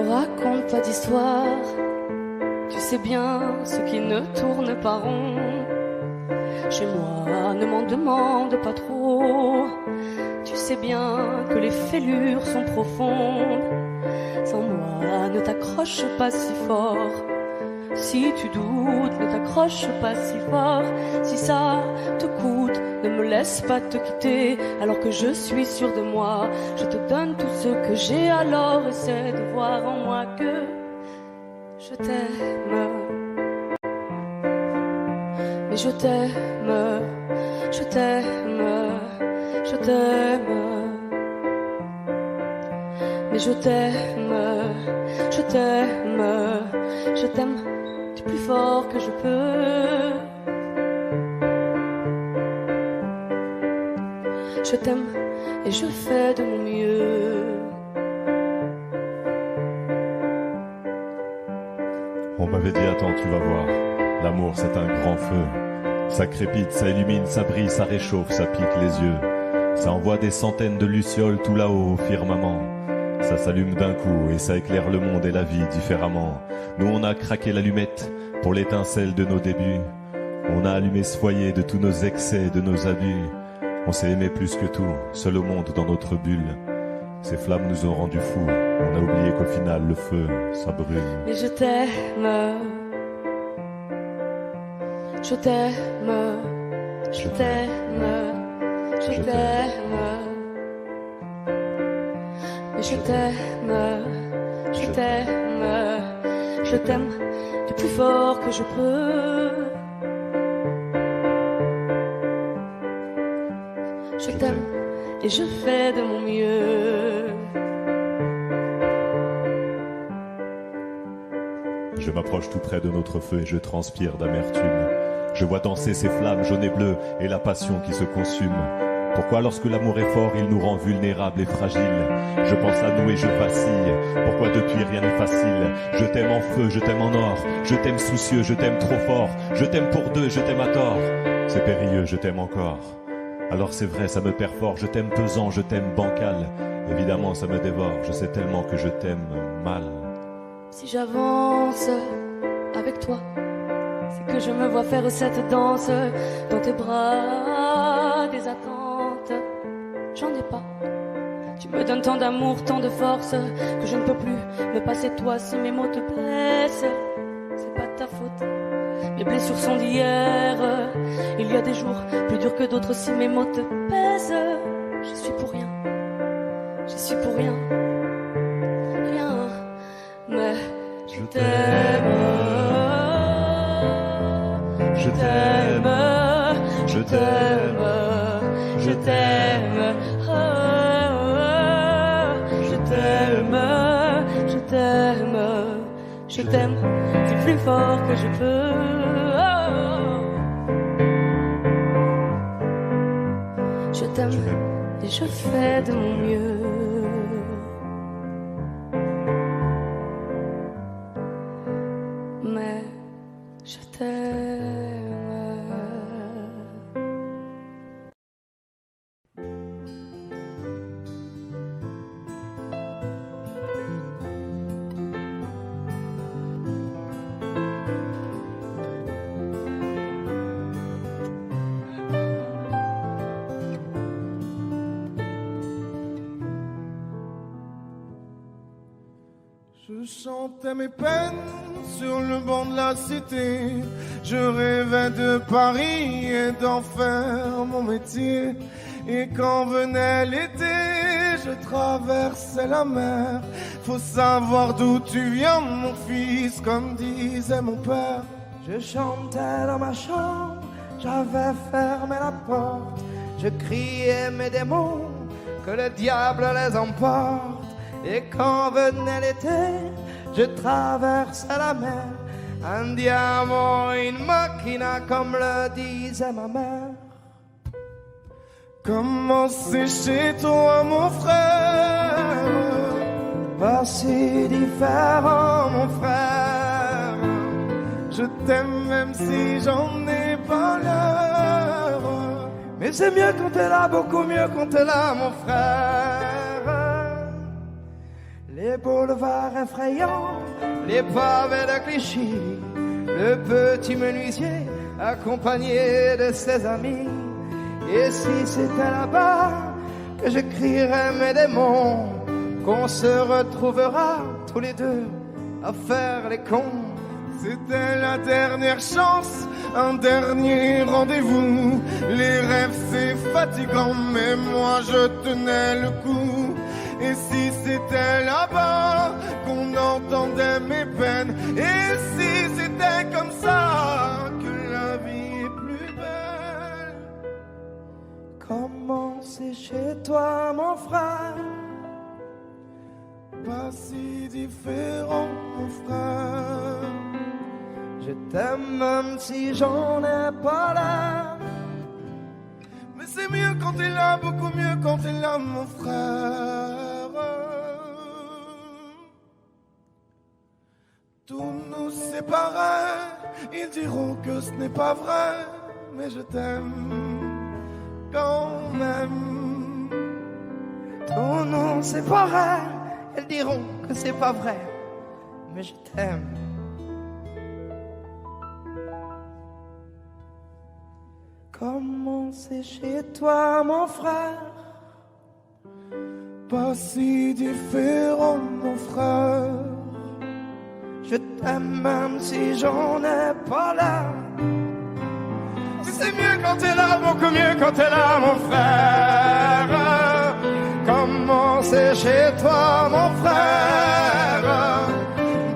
raconte pas d'histoire, tu sais bien ce qui ne tourne pas rond. Chez moi, ne m'en demande pas trop, tu sais bien que les fêlures sont profondes. Sans moi, ne t'accroche pas si fort. Si tu doutes, ne t'accroche pas si fort. Si ça te coûte, ne me laisse pas te quitter. Alors que je suis sûre de moi, je te donne tout ce que j'ai. Alors essaie de voir en moi que je t'aime. Mais je t'aime, je t'aime, je t'aime. Mais je t'aime, je t'aime, je t'aime du plus fort que je peux. Je t'aime et je fais de mon mieux. On m'avait dit attends, tu vas voir, l'amour c'est un grand feu. Ça crépite, ça illumine, ça brille, ça réchauffe, ça pique les yeux. Ça envoie des centaines de lucioles tout là-haut au firmament. Ça s'allume d'un coup et ça éclaire le monde et la vie différemment. Nous on a craqué l'allumette pour l'étincelle de nos débuts. On a allumé ce foyer de tous nos excès, de nos abus. On s'est aimé plus que tout, seul au monde dans notre bulle. Ces flammes nous ont rendus fous. On a oublié qu'au final le feu, ça brûle. Mais je t'aime, je t'aime, je t'aime, je t'aime. Mais je t'aime, je t'aime, je t'aime du plus fort que je peux. Je t'aime et je fais de mon mieux. Je m'approche tout près de notre feu et je transpire d'amertume. Je vois danser ces flammes jaunes et bleues et la passion qui se consume. Pourquoi lorsque l'amour est fort, il nous rend vulnérables et fragiles? Je pense à nous et je vacille. Pourquoi depuis rien n'est facile? Je t'aime en feu, je t'aime en or. Je t'aime soucieux, je t'aime trop fort. Je t'aime pour deux, je t'aime à tort. C'est périlleux, je t'aime encore. Alors c'est vrai, ça me perfore. Je t'aime pesant, je t'aime bancal. Évidemment, ça me dévore. Je sais tellement que je t'aime mal. Si j'avance avec toi, c'est que je me vois faire cette danse dans tes bras, des attentes. J'en ai pas. Tu me donnes tant d'amour, tant de force que je ne peux plus me passer de toi si mes mots te blessent. C'est pas de ta faute. Mes blessures sont d'hier. Il y a des jours plus durs que d'autres si mes mots te pèsent. Je suis pour rien. Je suis pour rien. Rien. Mais je t'aime. Je t'aime. Je t'aime. Je t'aime. Je t'aime. Je t'aime. Je t'aime du plus fort que je peux. Je t'aime et je fais de mon mieux. Mais je t'aime. Je chantais mes peines sur le banc de la cité. Je rêvais de Paris et d'en faire mon métier. Et quand venait l'été, je traversais la mer. Faut savoir d'où tu viens, mon fils, comme disait mon père. Je chantais dans ma chambre, j'avais fermé la porte. Je criais mes démons, que le diable les emporte. Et quand venait l'été, je traversais la mer. Andiamo in macchina, comme le disait ma mère. Comment c'est chez toi, mon frère? Pas si différent, mon frère. Je t'aime même si j'en ai pas l'heure. Mais c'est mieux quand t'es là, beaucoup mieux quand t'es là, mon frère. Les les boulevards effrayants, les pavés de Clichy, le petit menuisier accompagné de ses amis. Et si c'était là-bas que je crierais mes démons, qu'on se retrouvera tous les deux à faire les cons. C'était la dernière chance, un dernier rendez-vous. Les rêves c'est fatigant, mais moi je tenais le coup. Et si c'était là-bas qu'on entendait mes peines, et si c'était comme ça que la vie est plus belle. Comment c'est chez toi mon frère? Pas si différent mon frère. Je t'aime même si j'en ai pas l'air. Mais c'est mieux quand t'es là, beaucoup mieux quand t'es là mon frère. Tout nous séparait, ils diront que ce n'est pas vrai, mais je t'aime quand même. Tout nous séparait, elles diront que c'est pas vrai, mais je t'aime. Comment c'est chez toi mon frère? Pas si différent mon frère. Je t'aime même si j'en ai pas l'air. C'est mieux quand t'es là, beaucoup mieux quand t'es là mon frère. Comment c'est chez toi mon frère?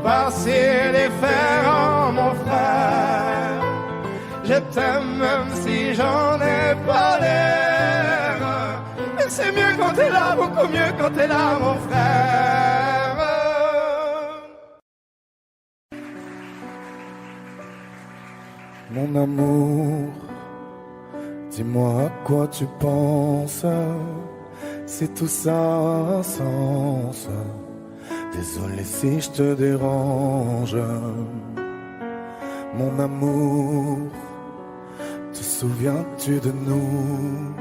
Pas si différent mon frère. Je t'aime même si j'en ai pas l'air. Mais c'est mieux quand t'es là, beaucoup mieux quand t'es là mon frère. Mon amour, dis-moi à quoi tu penses. C'est tout ça un sens. Désolé si je te dérange. Mon amour, te souviens-tu de nous?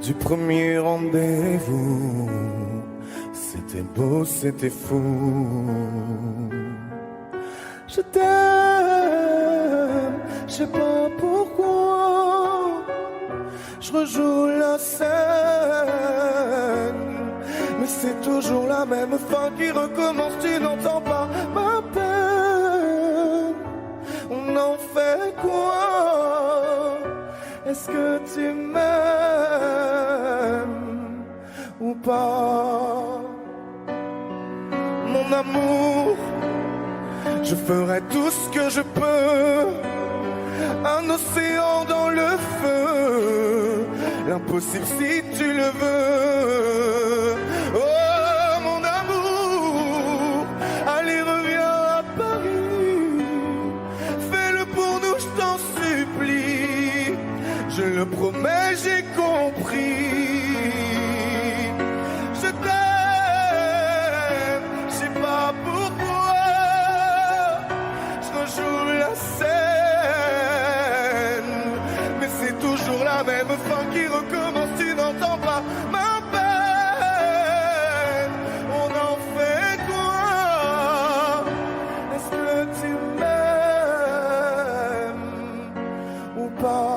Du premier rendez-vous, c'était beau, c'était fou. Je t'aime, je sais pas pourquoi. Je rejoue la scène, mais c'est toujours la même fin qui recommence. Tu n'entends pas ma peine. On en fait quoi? Est-ce que tu m'aimes ou pas? Mon amour, je ferai tout ce que je peux. Un océan dans le feu, l'impossible si tu le veux. Oh mon amour, allez reviens à Paris. Fais-le pour nous, je t'en supplie. Je le promets, j'ai compris. Je t'aime, je sais pas pourquoi. Je rejoue la scène, mais c'est toujours la même fin qui recommence. Tu n'entends pas ma peine. On en fait quoi? Est-ce que tu m'aimes ou pas?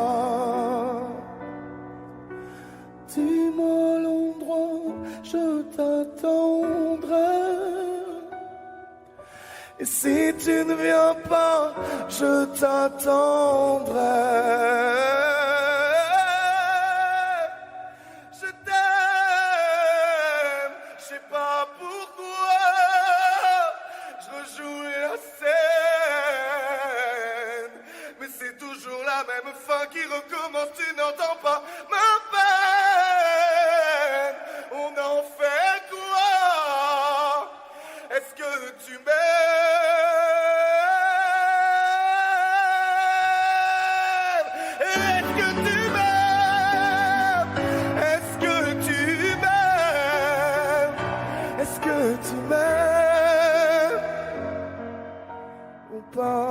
Dis-moi l'endroit, je t'attendrai. Et si tu ne viens pas, je t'attendrai. Je t'aime, je sais pas pourquoi. Je rejoue la scène, mais c'est toujours la même fin qui recommence. Tu n'entends pas ma peine. On en fait quoi? Est-ce que tu m'aimes? Est-ce que tu m'aimes? Est-ce que tu m'aimes? Est-ce que tu m'aimes ou pas?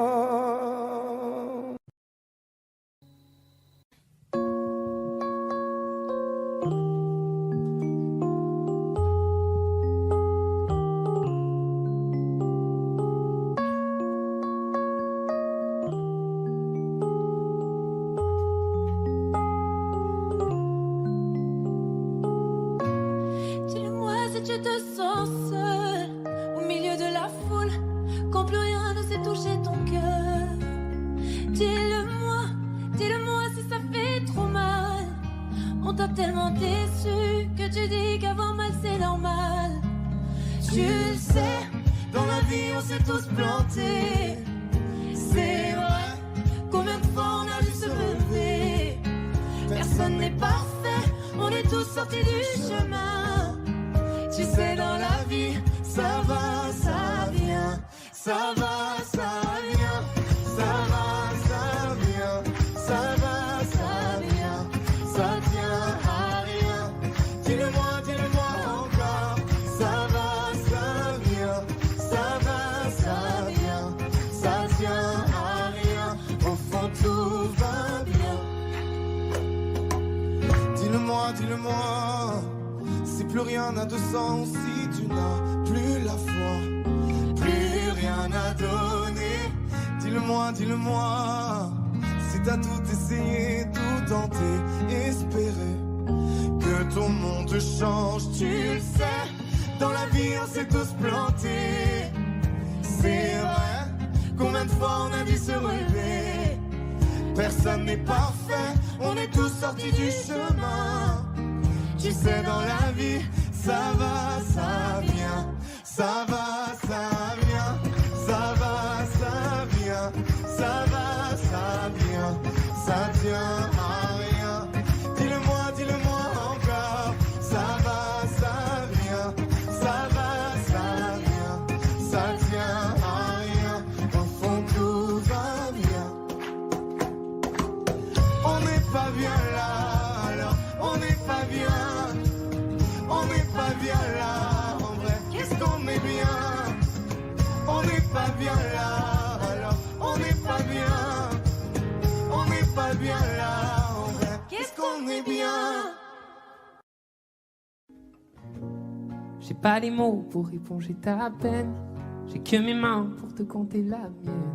sens seul au milieu de la foule, quand plus rien ne sait toucher ton cœur. Dis-le-moi si ça fait trop mal. On t'a tellement déçu que tu dis qu'avoir mal c'est normal. Tu le sais, dans la vie on s'est tous plantés. C'est vrai, combien de fois on a dû se relever. Personne n'est parfait, on est tous sortis du chemin. Tu sais, dans la vie, ça va, ça vient. Ça va, ça vient. Ça va, ça vient. Ça va, ça vient. Ça tient à rien. Dis-le-moi encore. Ça va, ça vient. Ça va, ça vient. Ça tient à rien. Au fond, tout va bien. Dis-le-moi, si plus rien n'a de sens, si tu n'as plus la foi, plus rien à donner. Dis-le-moi, si t'as tout essayé, tout tenté, espéré que ton monde change. Tu le sais, dans la vie on s'est tous plantés. C'est vrai, combien de fois on a dû se relever. Personne n'est parfait, on est tous sortis du chemin. Tu sais, dans la vie, ça va, ça vient. Ça va, ça vient. Ça va, ça vient. Ça va, ça vient. Ça tient à rien. Dis-le-moi encore. Ça va, ça vient. Ça va, ça vient. Ça tient à rien. Au fond, tout va bien. On n'est pas bien là, alors on n'est pas bien. On n'est pas bien là, en vrai, qu'est-ce qu'on est bien. On n'est pas bien là, alors on n'est pas bien. On n'est pas bien là, en vrai, qu'est-ce qu'on est bien. J'ai pas les mots pour éponger ta peine. J'ai que mes mains pour te compter la mienne.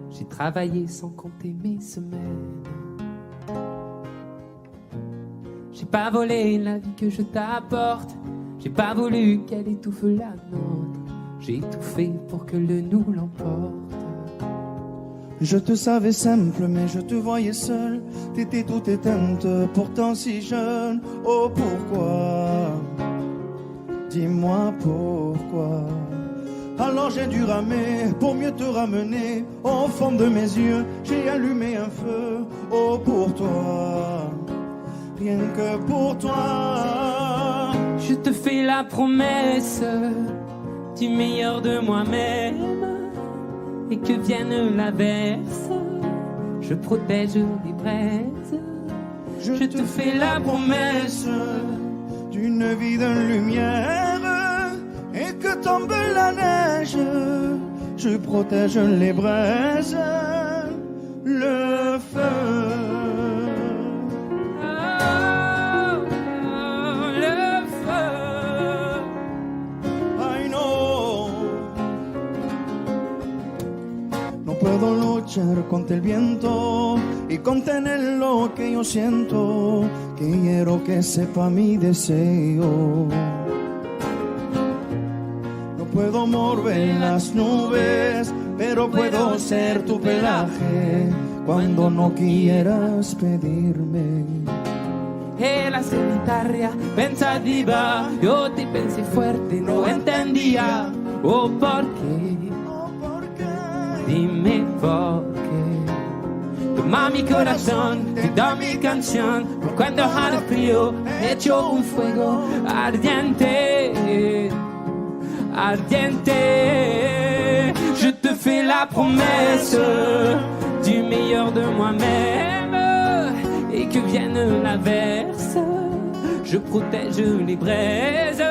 J'ai travaillé sans compter mes semaines. J'ai pas volé la vie que je t'apporte. J'ai pas voulu qu'elle étouffe la nôtre. J'ai tout fait pour que le nous l'emporte. Je te savais simple, mais je te voyais seule. T'étais toute éteinte, pourtant si jeune. Oh pourquoi? Dis-moi pourquoi. Alors j'ai dû ramer pour mieux te ramener. Au fond de mes yeux, j'ai allumé un feu. Oh pour toi, rien que pour toi. Je te fais la promesse du meilleur de moi-même. Et que vienne l'averse, je protège les braises. Je te fais la promesse d'une vie de lumière. Et que tombe la neige, je protège les braises, le feu. Puedo luchar contra el viento y contener lo que yo siento, que quiero que sepa mi deseo. No puedo mover las nubes, pero puedo ser tu pelaje cuando no quieras pedirme. E la solitaria pensativa, yo te pensé fuerte, no entendía. Oh, ¿por qué? Dime por qué. Toma mi corazón, te da mi canción. Por cuando hará frío, hecho un fuego ardiente, ardiente. Je te fais la promesse du meilleur de moi-même. Et que vienne l'averse, je protège les braises.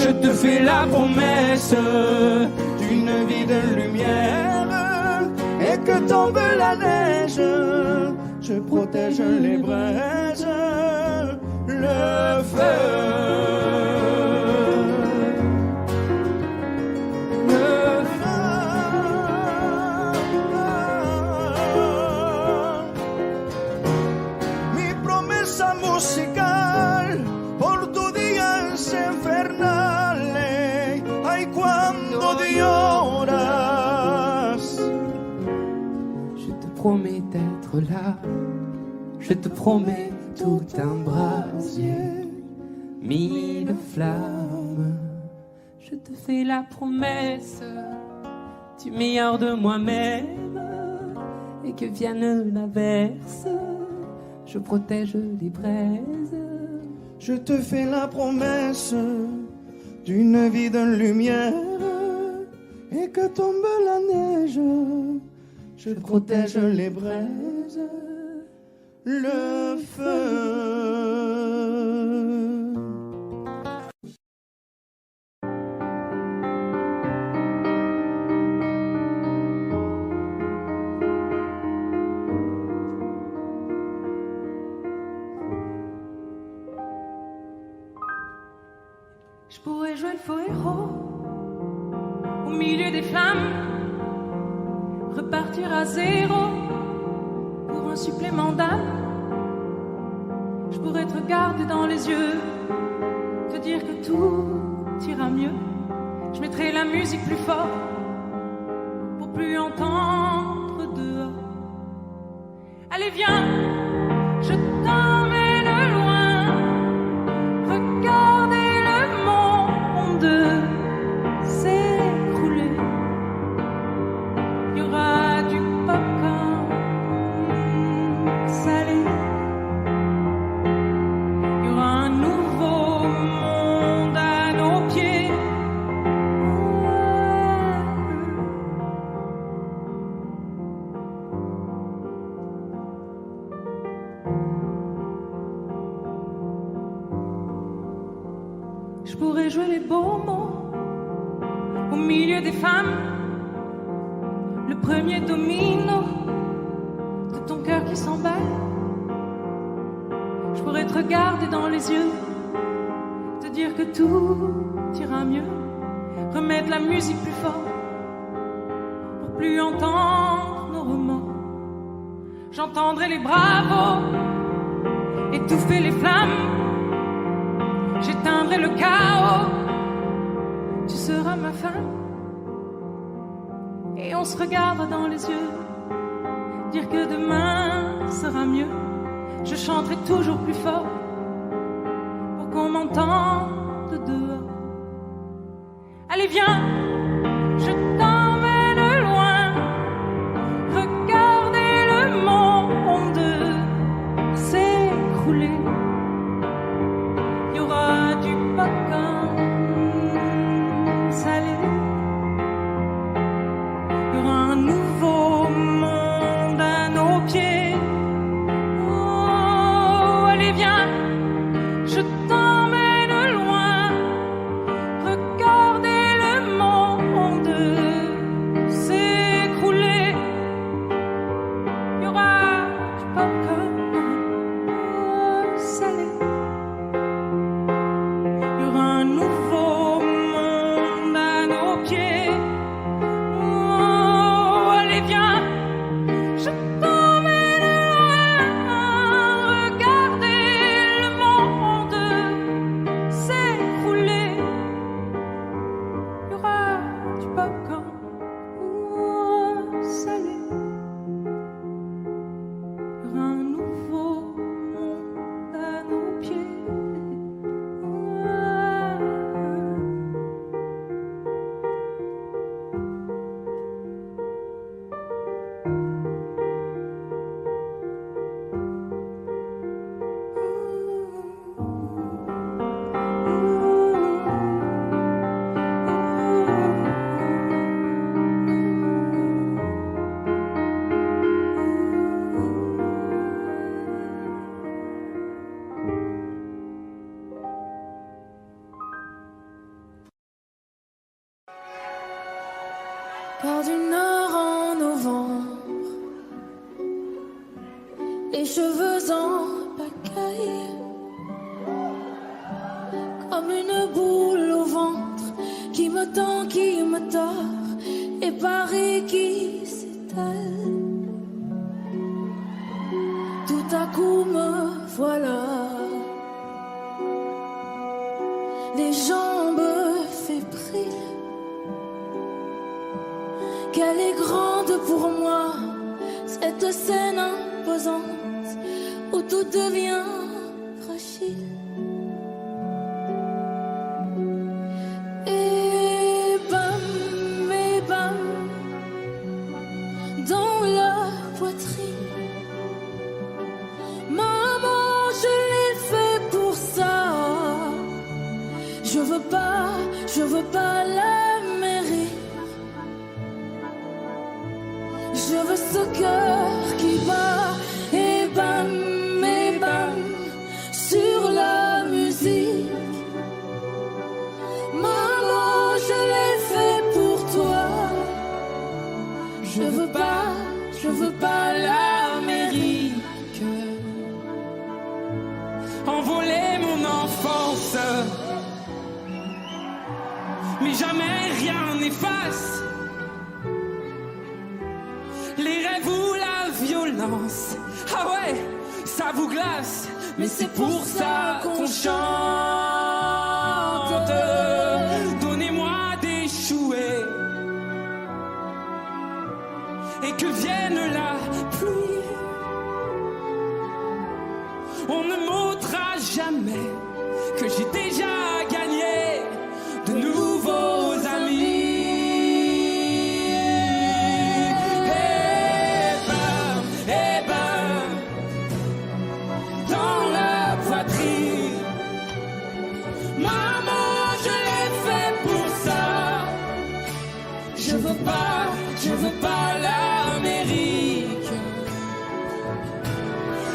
Je te fais la promesse d'une vie de lumière. Et que tombe la neige, je protège les braises, le feu. Musical por tu días infernales. promets d'être là. Je te promets tout un brasier, 1000 flammes. Je te fais la promesse du meilleur de moi-même. Et que vienne l'averse, je protège les braises. Je te fais la promesse d'une vie de lumière. Et que tombe la neige, je protège les braises, le feu. Je pourrais jouer le faux héros au milieu des flammes, repartir à zéro pour un supplément d'âme. Je pourrais te regarder dans les yeux, te dire que tout ira mieux. Je mettrai la musique plus fort pour plus entendre dehors. Allez viens, je t'emmène loin, regardez le monde s'écrouler. Il y aura du popcorn salé. Il y aura un nouveau monde à nos pieds. Je pourrais jouer les beaux mots au milieu des femmes, le premier domino de ton cœur qui s'emballe. Je pourrais te regarder dans les yeux, te dire que tout ira mieux, remettre la musique plus fort pour plus entendre nos remords. J'entendrai les bravos étouffer les flammes. J'éteindrai le chaos, tu seras ma femme. Et on se regardera dans les yeux, dire que demain sera mieux. Je chanterai toujours plus fort pour qu'on m'entende dehors. Allez viens, je t'emmène loin, regardez le monde s'écrouler. Il y aura du popcorn salé. Il y aura un nouveau monde à nos pieds. Oh, allez viens, je t'emmène loin, regardez le monde s'écrouler. Il y aura du popcorn salé. Il y aura un nouveau monde à nos pieds. Oh, allez viens, je t'emmène loin, regardez le monde s'écrouler. Il y aura du popcorn salé. Il y aura un nouveau monde à nos pieds. Port du Nord en novembre, les cheveux en pagaille, comme une boule au ventre qui me tend, qui me tord, et Paris qui s'étale. Tout à coup me voilà, les jambes fébriles. Qu'elle est grande pour moi, cette scène imposante où tout devient fragile. Et bam, dans la poitrine. Maman, je l'ai fait pour ça. Je veux pas la mairie. Je veux ce cœur qui bat et bam, sur la musique. Maman, je l'ai fait pour toi. Je veux pas l'Amérique. Envoler mon enfance, mais jamais rien n'efface les rêves ou la violence. Ah ouais, ça vous glace, mais c'est pour ça qu'on chante. Donnez-moi d'échouer et que vienne la pluie. On ne m'ôtera jamais que j'ai déjà gagné de nouveaux amis. Et bam, dans la poitrine. Maman, je l'ai fait pour ça. Je veux pas l'Amérique.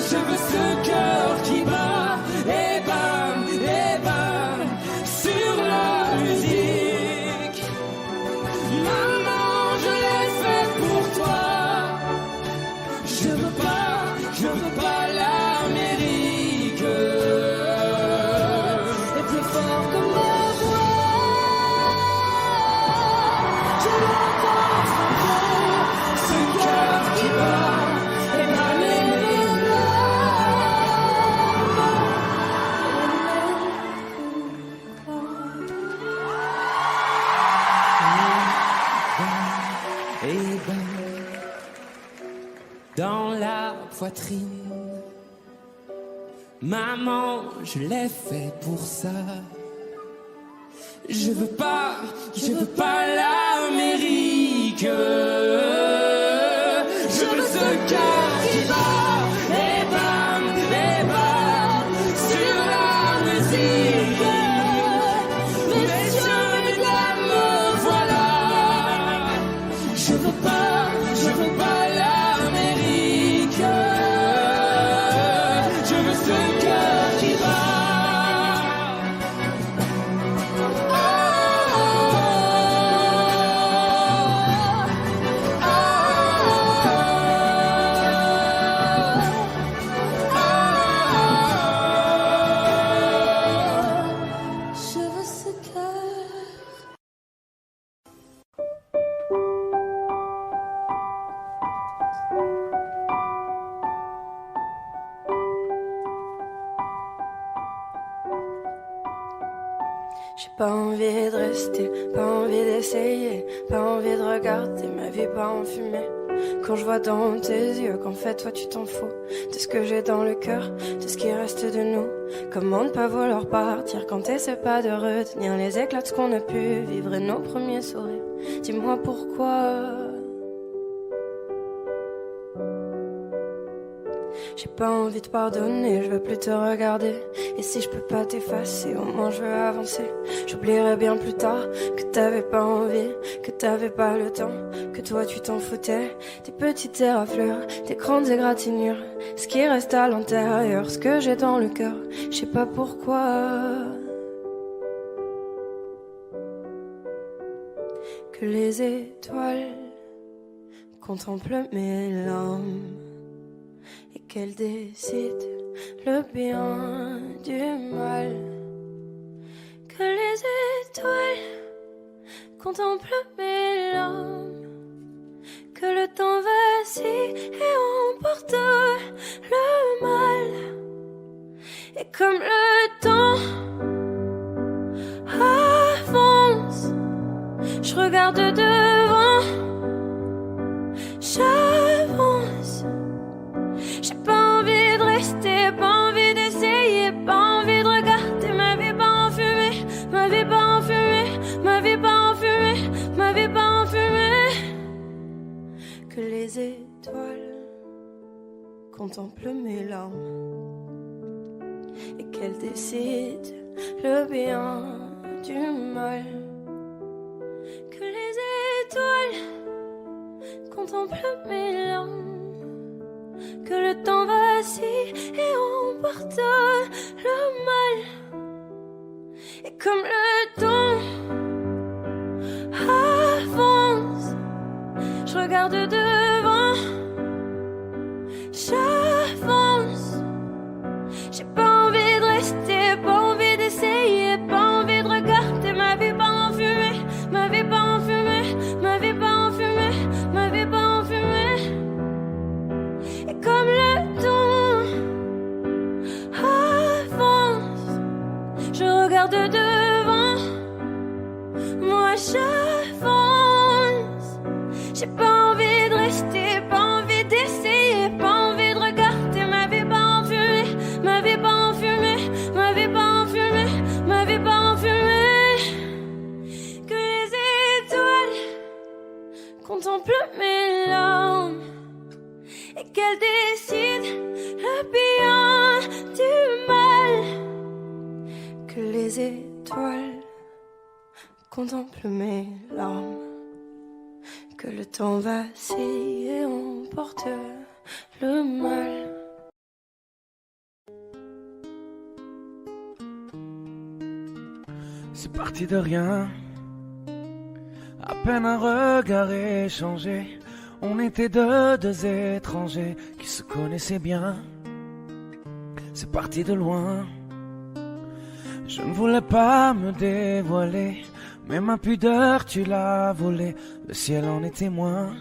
Je veux ce cœur qui bat et bam, sur la musique. Maman, je l'ai fait pour toi. Je veux pas l'Amérique. Et plus fort que ma voix, je l'entends frapper. Ce cœur qui bat et bam, et bam, dans la poitrine. Maman, je l'ai fait pour ça. Je veux pas l'Amérique. Je veux ce cœur qui bat et bam, sur la musique. Messieurs, mesdames, me voilà. Je veux pas l'Amérique. Je veux ce cœur qui bat. Je veux ce cœur. J'ai pas envie de rester, pas envie d'essayer, pas envie de regarder ma vie pas en fumée. Quand je vois dans tes yeux qu'en fait toi tu t'en fous de ce que j'ai dans le cœur, de ce qui reste de nous. Comment ne pas vouloir partir quand t'essaies pas de retenir les éclats de ce qu'on a pu vivre et nos premiers sourires. Dis-moi pourquoi. J'ai pas envie de pardonner, je veux plus te regarder. Et si je peux pas t'effacer, au moins je veux avancer. J'oublierai bien plus tard que t'avais pas envie, que t'avais pas le temps, que toi tu t'en foutais. Tes petites éraflures, tes grandes égratignures, ce qui reste à l'intérieur, ce que j'ai dans le cœur, je sais pas pourquoi. Que les étoiles contemplent mes larmes et qu'elle décide le bien du mal. Que les étoiles contemplent mes larmes, que le temps vacille et emporte le mal. Et comme le temps avance, je regarde devant, j'avance. vie part en fumée. Que les étoiles contemplent mes larmes et qu'elles décident le bien du mal. Que les étoiles contemplent mes larmes, que le temps vacille et emporte le mal. Et comme le temps avance, je regarde devant, j'avance. J'ai pas envie de rester, pas envie d'essayer, pas envie de regarder ma vie part en fumée, ma vie part en fumée, ma vie part en fumée, ma vie part en fumée. Et comme le temps avance, je regarde devant, moi j'avance. J'ai pas envie de rester, pas envie d'essayer, pas envie de regarder ma vie part en fumée, ma vie part en fumée, ma vie part en fumée, ma vie part en fumée. Que les étoiles contemplent mes larmes et qu'elles décident le bien du mal. Que les étoiles contemplent mes larmes, que le temps vacille et emporte le mal. C'est parti de rien, à peine un regard échangé. On était deux étrangers qui se connaissaient bien. C'est parti de loin, je ne voulais pas me dévoiler, mais ma pudeur tu l'as volée, le ciel en est témoin.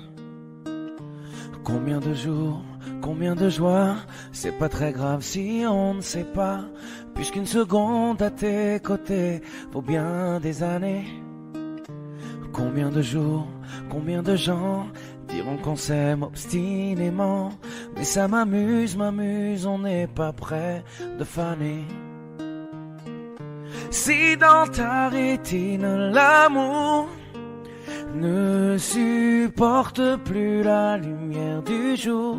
Combien de jours, combien de joies, c'est pas très grave si on ne sait pas, puisqu'une seconde à tes côtés vaut bien des années. Combien de jours, combien de gens diront qu'on s'aime obstinément, mais ça m'amuse, on n'est pas prêt de faner. Si dans ta rétine l'amour ne supporte plus la lumière du jour,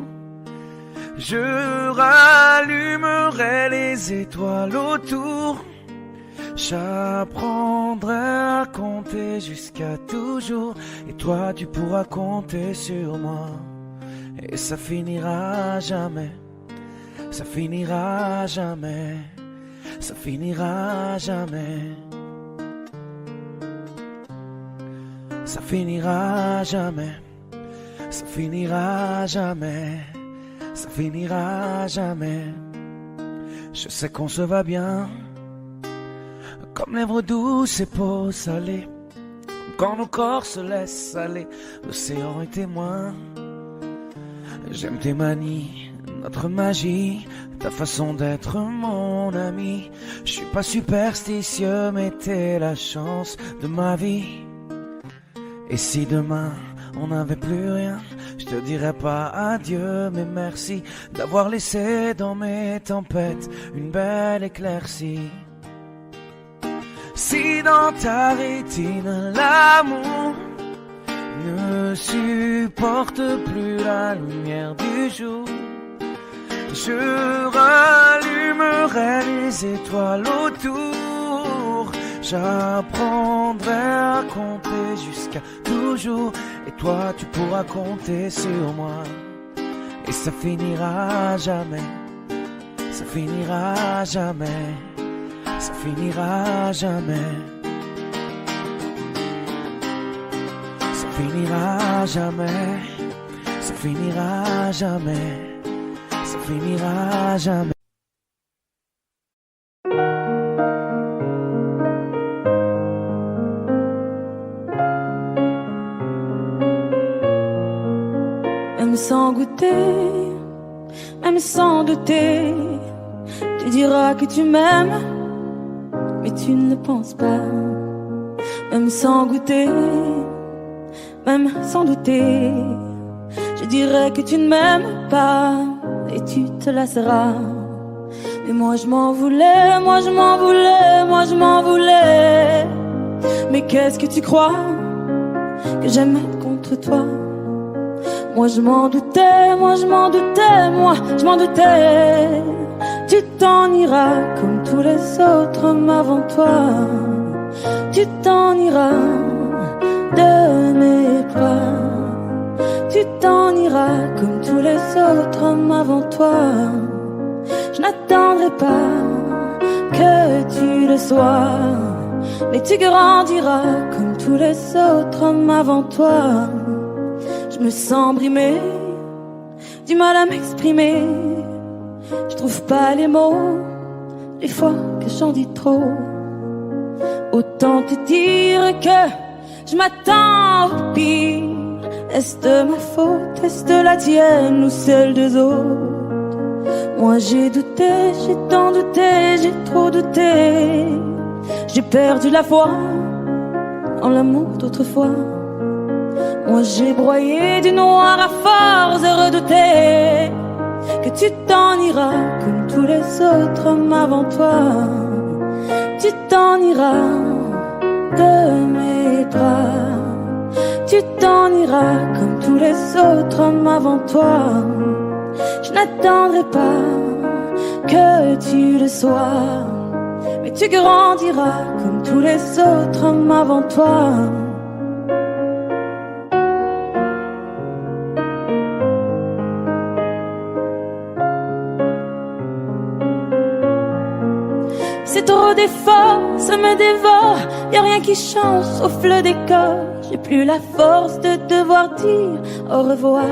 je rallumerai les étoiles autour. J'apprendrai à compter jusqu'à toujours, et toi tu pourras compter sur moi. Et ça finira jamais, ça finira jamais, ça finira jamais. Ça finira jamais, ça finira jamais, ça finira jamais. Je sais qu'on se va bien, comme lèvres douces et peau salée, quand nos corps se laissent aller, l'océan est témoin. J'aime tes manies, notre magie, ta façon d'être mon ami. Je suis pas superstitieux, mais t'es la chance de ma vie. Et si demain on n'avait plus rien, je te dirais pas adieu, mais merci d'avoir laissé dans mes tempêtes une belle éclaircie. Si dans ta rétine l'amour ne supporte plus la lumière du jour, je rallumerai les étoiles autour. J'apprendrai à compter jusqu'à toujours, et toi tu pourras compter sur moi. Et ça finira jamais, ça finira jamais, ça finira jamais. Ça finira jamais, ça finira jamais, ça finira jamais. Même sans goûter, même sans douter, tu diras que tu m'aimes, mais tu ne le penses pas. Même sans goûter, même sans douter, je dirais que tu ne m'aimes pas et tu te lasseras. Mais moi je m'en voulais, moi je m'en voulais, moi je m'en voulais. Mais qu'est-ce que tu crois? que j'aimais contre toi. Moi je m'en doutais, moi je m'en doutais, moi je m'en doutais. Tu t'en iras comme tous les autres hommes avant toi. Tu t'en iras de mes bras. Tu t'en iras comme tous les autres hommes avant toi. Je n'attendrai pas que tu le sois, mais tu grandiras comme tous les autres hommes avant toi. Je me sens brimée, du mal à m'exprimer. Je trouve pas les mots, les fois que j'en dis trop. Autant te dire que je m'attends au pire. Est-ce de ma faute, est-ce de la tienne ou celle des autres? Moi j'ai douté, j'ai tant douté, j'ai trop douté. J'ai perdu la foi en l'amour d'autrefois. Moi j'ai broyé du noir à force de redouter que tu t'en iras comme tous les autres hommes avant toi. Tu t'en iras de mes bras. Tu t'en iras comme tous les autres hommes avant toi. Je n'attendrai pas que tu le sois, mais tu grandiras comme tous les autres hommes avant toi. C'est trop d'efforts, ça me dévore. Y'a rien qui change sauf le décor. J'ai plus la force de devoir dire au revoir.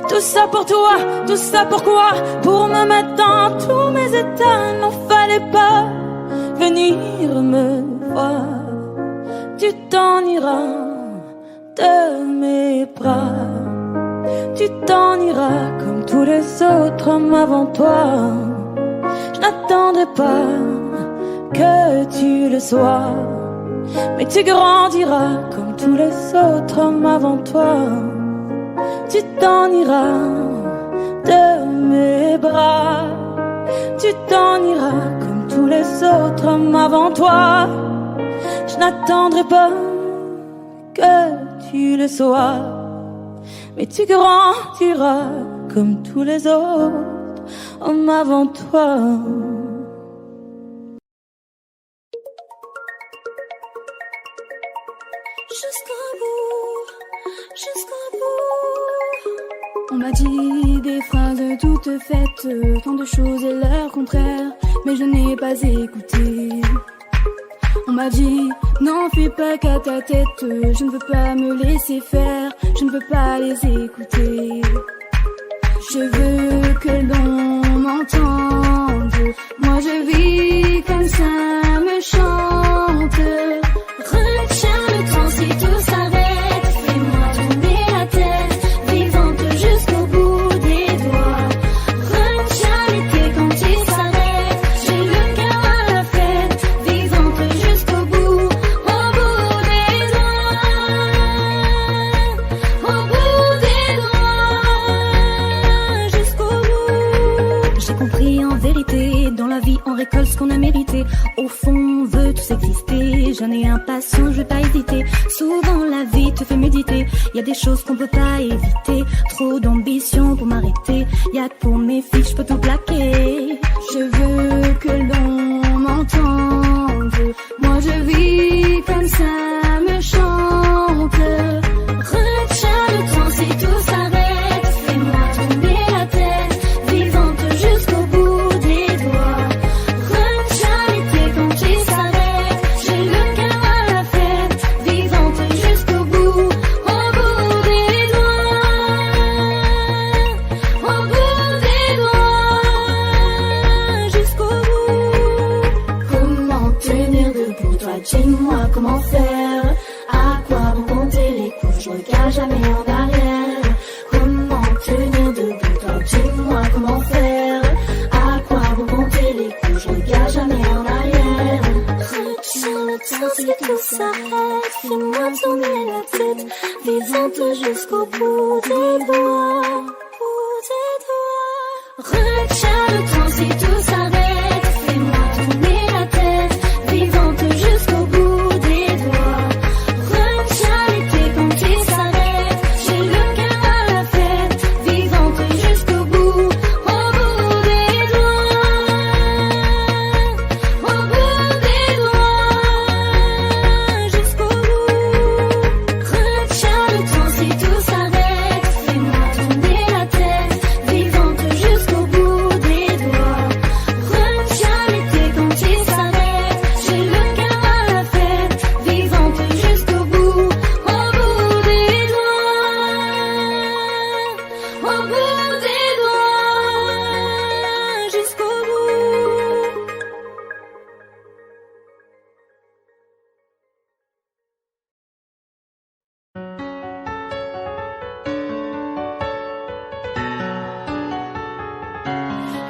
Tout ça pour toi, tout ça pourquoi? Pour me mettre dans tous mes états. N'en fallait pas venir me voir. Tu t'en iras de mes bras. Tu t'en iras comme tous les autres hommes avant toi. Je n'attendrai pas que tu le sois, mais tu grandiras comme tous les autres hommes avant toi. Tu t'en iras de mes bras. Tu t'en iras comme tous les autres hommes avant toi. Je n'attendrai pas que tu le sois, mais tu grandiras comme tous les autres hommes avant toi. Jusqu'au bout, jusqu'au bout. On m'a dit des phrases toutes faites, tant de choses et leur contraire, mais je n'ai pas écouté. On m'a dit, n'en fais pas qu'à ta tête, je ne veux pas me laisser faire, je ne veux pas les écouter. Je veux que l'on m'entende, moi je vis comme ça me chante. Retiens le temps si tout s'arrête, fais-moi tourner la tête, vivante jusqu'au bout des doigts. Retiens l'été quand il s'arrête, j'ai le cœur à la fête, vivante jusqu'au bout des doigts. Au bout des doigts, jusqu'au bout. J'ai compris en vérité, dans la vie on récolte ce qu'on a mérité. Au fond on veut tous exister, j'en ai impatient, je vais pas hésiter. Souvent la vie te fait méditer, y a des choses qu'on peut pas éviter. Trop d'ambition pour m'arrêter, y'a que pour mes filles, je peux tout plaquer. Je veux que l'on m'entende, moi je vis comme ça me chante. Retiens le temps si tout s'arrête, fais-moi tourner la tête, vivante jusqu'au bout des doigts. Retiens l'été quand il s'arrête, j'ai le cœur à la fête, vivante jusqu'au bout des doigts. Au bout des doigts, jusqu'au bout. Comment tenir debout, toi dis-moi comment faire. À quoi vont compter les coups, je regarde jamais en arrière. Comment tenir debout, toi dis-moi comment faire. À quoi vont compter les coups, je regarde jamais en arrière. Retiens le temps si tout s'arrête, fais-moi tourner la tête, vivante jusqu'au bout des doigts. Retiens le temps si tout s'arrête, fais-moi tourner la tête, vivante jusqu'au bout des doigts. Retiens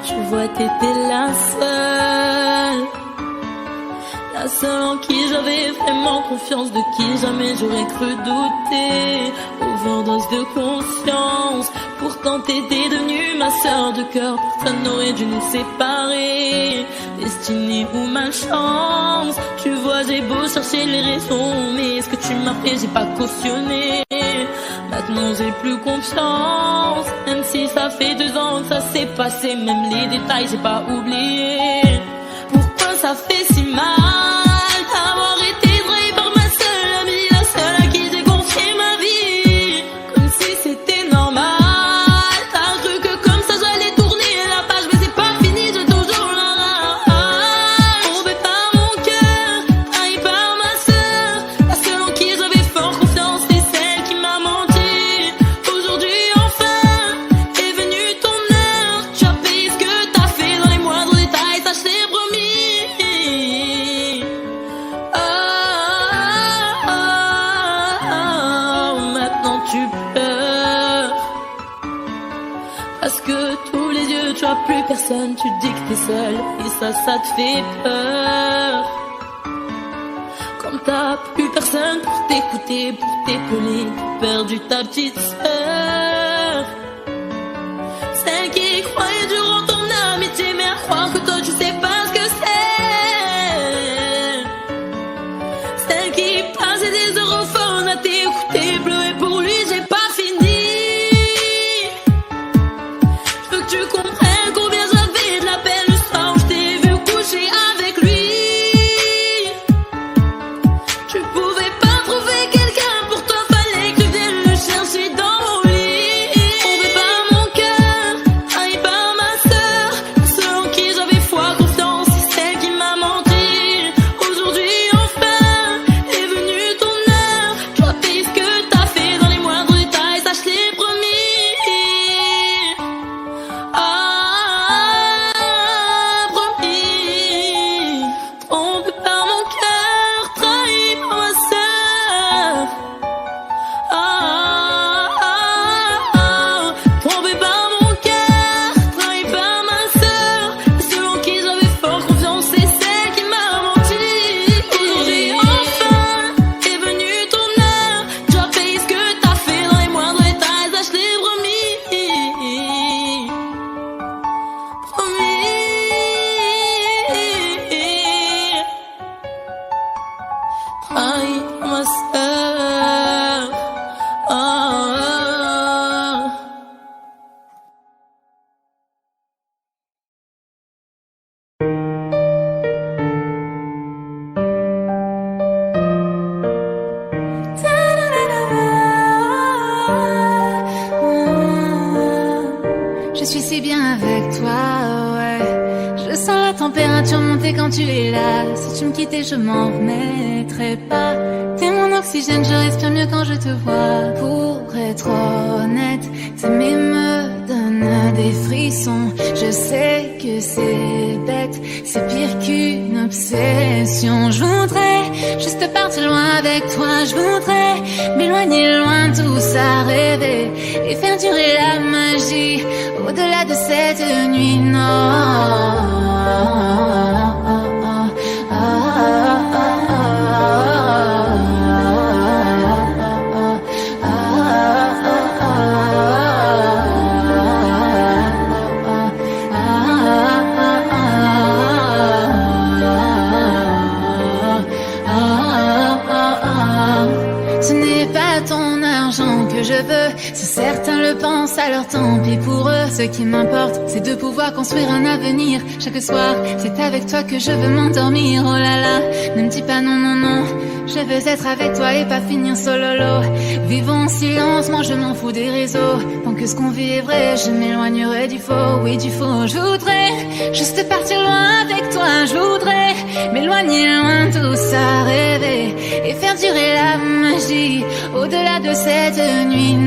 Tu vois, t'étais la seule en qui j'avais vraiment confiance, de qui jamais j'aurais cru douter. Overdose de conscience, pourtant t'étais devenue ma sœur de cœur. Personne n'aurait dû nous séparer, destinée ou malchance. Tu vois, j'ai beau chercher les raisons, mais ce que tu m'as fait, j'ai pas cautionné. Maintenant j'ai plus confiance, même si ça fait 2 ans que ça s'est passé. Même les détails j'ai pas oublié. Pourquoi ça fait si mal d'avoir été trahi par ma seule amie, la seule à qui j'ai confié ma vie, comme si c'était normal. T'as cru que comme ça j'allais tourner la page, mais c'est pas fini, j'ai toujours la rage. Tombé par mon cœur, trahi par ma seule, la seule en qui j'avais fort confiance, c'est celle qui m'a menti. Aujourd'hui enfin est venue ton heure, tu as payé ce que t'as fait dans les moindres détails, ça je t'ai promis. Maintenant tu pleures parce que tous les yeux tu as plus personne, tu dis que t'es seule et ça te fait peur. Comme t'as plus personne pour t'écouter, pour t'épauler, t'as perdu ta petite sœur, celle qui croyait dur en ton amitié, mais à croire que toi tu sais pas ce que c'est. Celle qui passait des europhones à t'écouter, pleurer pour lui, j'ai pas fini. Je veux que tu comprennes combien j'avais de la peine le soir où je t'ai vu coucher avec lui. Tu pouvais pas trouver quelqu'un pour toi, fallait que tu viennes le chercher dans mon lit. Tombé par mon cœur, trahi par ma sœur, celle en qui j'avais foi, confiance, c'est celle qui m'a menti. Aujourd'hui enfin est venue ton heure, tu as payé ce que t'as fait dans les moindres détails, ça je t'ai promis. Promis. Trompé par mon cœur, trahi par ma sœur. Trompé par mon cœur, trahi par ma sœur, celle en qui j'avais fort confiance, c'est celle qui m'a menti. Aujourd'hui enfin est venue ton heure, tu as payé ce que t'as fait dans les moindres détails, ça je t'ai promis. Trahi par ma sœur. Je suis si bien avec toi, ouais. Je sens la température monter quand tu es là. Si tu me quittais, je m'en remettrais pas. T'es mon oxygène, je respire mieux quand je te vois. Pour être honnête, t'aimer me donne des frissons. Je sais que c'est bête, c'est pire qu'une obsession. Je voudrais juste partir loin avec toi. Je voudrais m'éloigner loin de tout ça, rêver et faire durer la magie au-delà de cette nuit. Non. Ce n'est pas ton argent que je veux, si certains le pensent, alors tant pis pour eux. Ce qui m'importe, c'est de pouvoir construire un avenir. Chaque soir, c'est avec toi que je veux m'endormir. Oh là là, ne me dis pas non, non, non. Je veux être avec toi et pas finir sololo. Vivons en silence, moi je m'en fous des réseaux. Tant que ce qu'on vit est vrai, je m'éloignerai du faux, oui du faux. Je voudrais juste partir loin avec toi. Je voudrais m'éloigner loin de tout ça, rêver et faire durer la magie au-delà de cette nuit.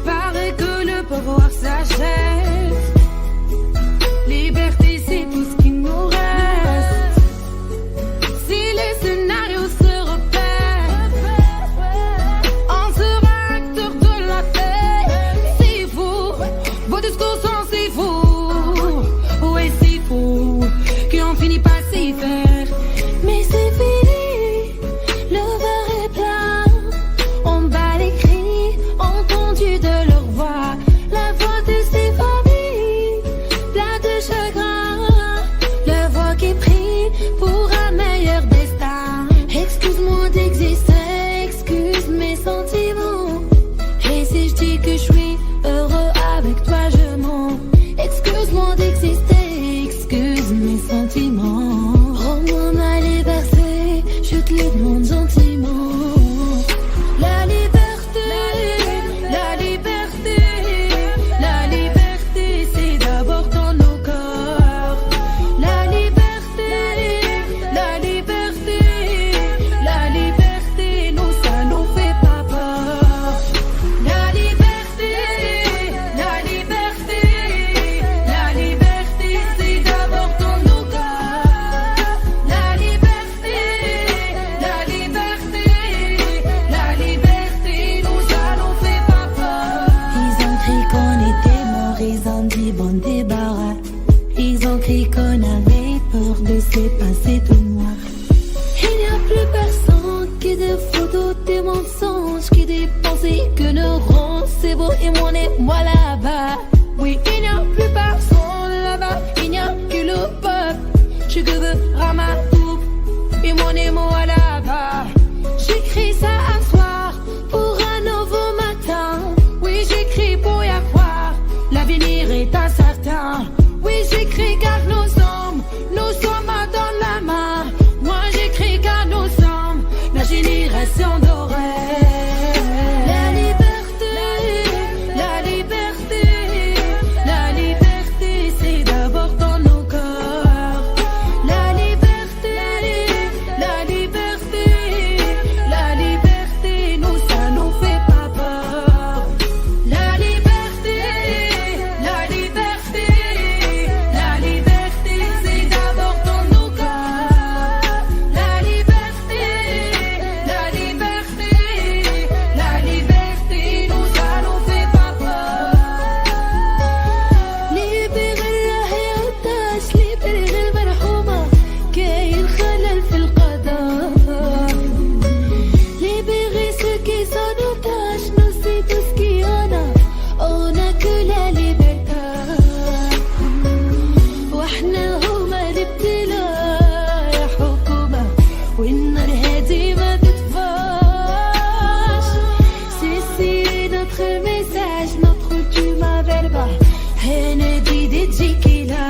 Paraît que le pouvoir s'achète. Liberté, c'est tout ce qui nous reste. Si les scénarios se répètent, on sera acteur de la fête. C'est fou, vos discours sont si fous. Ouais, c'est fou, qu'on finit pas s'y faire. Mais c'est fini, le verre est plein. On bat les cris entendus de leur voix, la voix de ces familles, plein de chagrin, la voix qui prie pour un meilleur destin. Excuse-moi d'exister, excuse mes sentiments. Et si je dis que je suis heureux avec toi, je mens. Excuse-moi d'exister, excuse mes sentiments. Rends-moi ma liberté, je te le demande gentiment. La liberté, la liberté, la liberté, c'est d'abord dans nos corps. La liberté, la liberté, la liberté, nous ça nous fait pas peur. La liberté, la liberté, la liberté, c'est d'abord dans nos corps. La liberté, la liberté, la liberté, nous ça nous fait pas peur. Ils ont cru qu'on était morts, ils ont dit bon débarras. Ils ont cru qu'on avait peur de se passer tout noir. Il n'y a plus personne qui des photos, des mensonges, qui des pensées que nous rend. C'est beau et moi là-bas. Oui, il n'y a plus personne là-bas. Il n'y a que le peuple. Je veux ramatou et moi là-bas. J'écris ça un soir pour un nouveau matin. Oui, j'écris pour y croire. L'avenir est incertain. Oui, j'écris car nous sommes dans la main. Moi, j'écris car nous sommes la génération dorée. La liberté, la liberté, la liberté, c'est d'abord dans nos corps. La liberté, la liberté, la liberté, nous ça nous fait pas peur. La liberté, la liberté, la liberté, c'est d'abord dans nos corps. La liberté, la liberté, la liberté, nous ça nous fait pas peur. Libérer la otage, libérer المرحومة كي الخلل في القضاء. Libérer ceux qui sont otages, nous c'est tout ce qu'il y en a. On a que la liberté. واحنا هما الابتلاء يا حكومة، والنار هادي ما تطفاش. C'est notre message, notre ultima verba. Hennedy DJ Killa.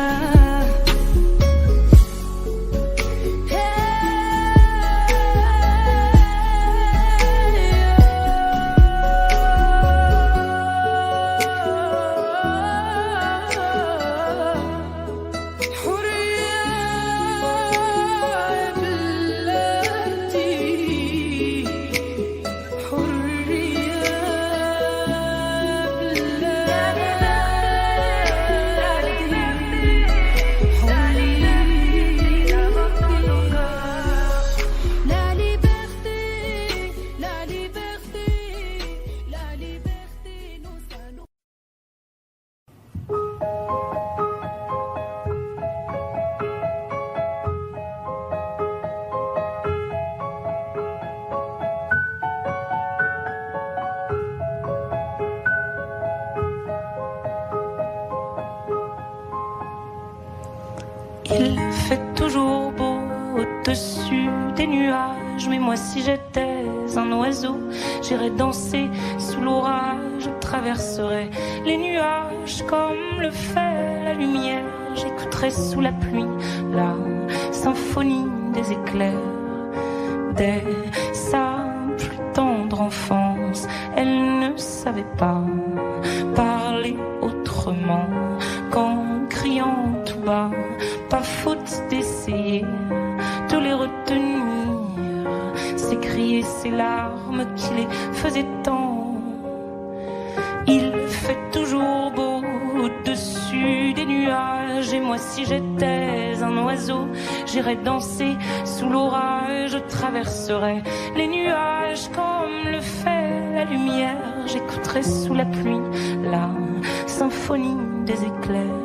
Il fait toujours beau au-dessus des nuages, mais moi si j'étais un oiseau, j'irais danser sous l'orage, je traverserais les nuages comme le fait la lumière, j'écouterais sous la pluie la symphonie des éclairs. Dès sa plus tendre enfance, elle ne savait pas parler autrement qu'en criant tout bas. Pas faute d'essayer de les retenir, s'écrier ces larmes qui les faisaient tant. Il fait toujours beau au-dessus des nuages, et moi si j'étais un oiseau, j'irais danser sous l'orage, je traverserais les nuages comme le fait la lumière, j'écouterais sous la pluie la symphonie des éclairs.